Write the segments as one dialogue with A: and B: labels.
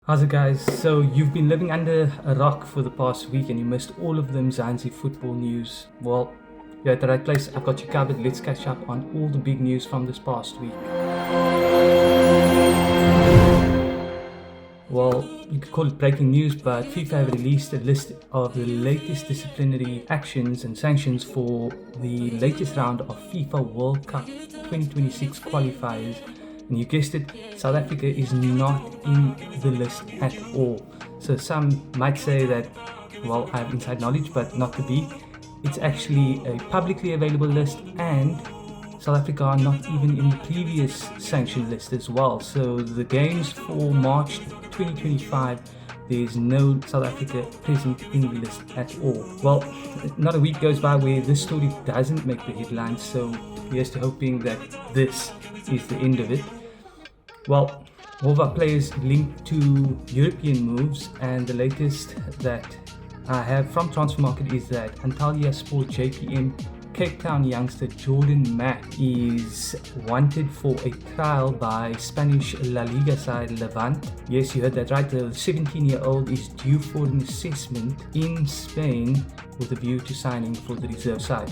A: How's it, guys? So you've been living under a rock for the past week and you missed all of them Zanzi football news. Well, you're at the right place. I've got you covered. Let's catch up on all the big news from this past week. Well, you could call it breaking news, but FIFA have released a list of the latest disciplinary actions and sanctions for the latest round of FIFA World Cup 2026 qualifiers. And you guessed it, South Africa is not in the list at all. So some might say that, well, I have inside knowledge, but not to be. It's actually a publicly available list, and South Africa are not even in the previous sanction list as well. So the games for March 2025, there's no South Africa present in the list at all. Well, not a week goes by where this story doesn't make the headlines, so here's to hoping that this is the end of it. Well, all of our players linked to European moves, and the latest that I have from Transfer Market is that Antalya Sport JPM Cape Town youngster Jordan Mack is wanted for a trial by Spanish La Liga side Levante. Yes, you heard that right. The 17-year-old is due for an assessment in Spain with a view to signing for the reserve side.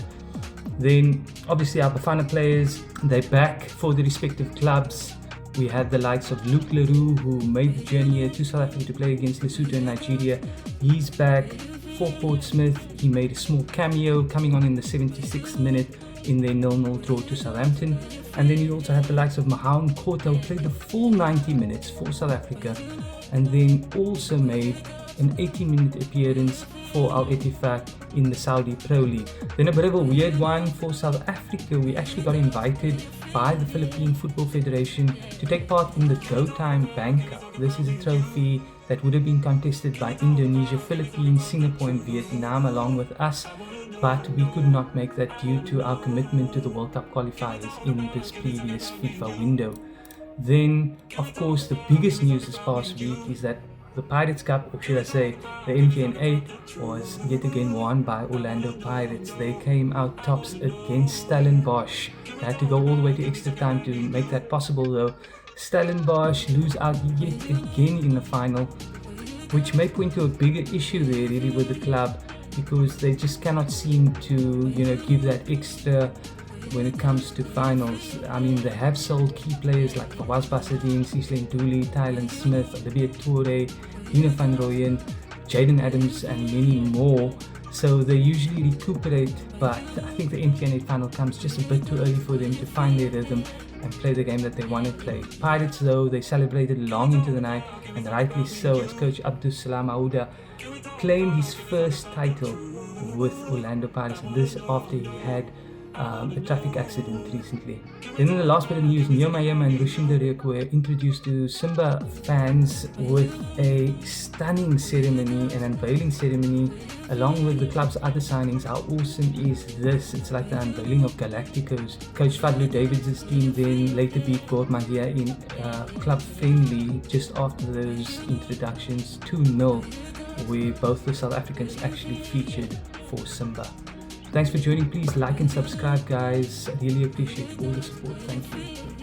A: Then, obviously, our Bafana players, they're back for the respective clubs. We had the likes of Luke Leroux, who made the journey here to South Africa to play against Lesotho and Nigeria. He's back for Portsmouth. He made a small cameo coming on in the 76th minute in their 0-0 draw to Southampton. And then you also have the likes of Mahoun Kota, who played the full 90 minutes for South Africa, and then also made an 80-minute appearance for Al Ettifaq in the Saudi Pro League. Then a bit of a weird one for South Africa. We actually got invited by the Philippine Football Federation to take part in the GoTyme Bank Cup. This is a trophy that would have been contested by Indonesia, Philippines, Singapore and Vietnam along with us, but we could not make that due to our commitment to the World Cup qualifiers in this previous FIFA window. Then, of course, the biggest news this past week is that the Pirates Cup, or should I say the MTN 8, was yet again won by Orlando Pirates. They came out tops against Stellenbosch. They had to go all the way to extra time to make that possible though. Stellenbosch lose out yet again in the final, which may point to a bigger issue there really with the club, because they just cannot seem to, give that extra when it comes to finals. I mean, they have sold key players like Fawaz Basadine, Cecily Dooley, Tylen Smith, Olivier Toure, Dino van Rooyen, Jaden Adams and many more. So they usually recuperate, but I think the MTN 8 final comes just a bit too early for them to find their rhythm and play the game that they want to play. Pirates though, they celebrated long into the night, and rightly so, as coach Abdul Salam Aouda claimed his first title with Orlando Pirates, and this after he had a traffic accident recently. Then in the last bit of news, Nyomayama and Rushinda Riek were introduced to Simba fans with a stunning ceremony, an unveiling ceremony, along with the club's other signings. How awesome is this? It's like the unveiling of Galacticos. Coach Fadlu Davids' team then later beat Gormandia in club friendly just after those introductions 2-0, where both the South Africans actually featured for Simba. Thanks for joining. Please like and subscribe, guys. I really appreciate all the support. Thank you.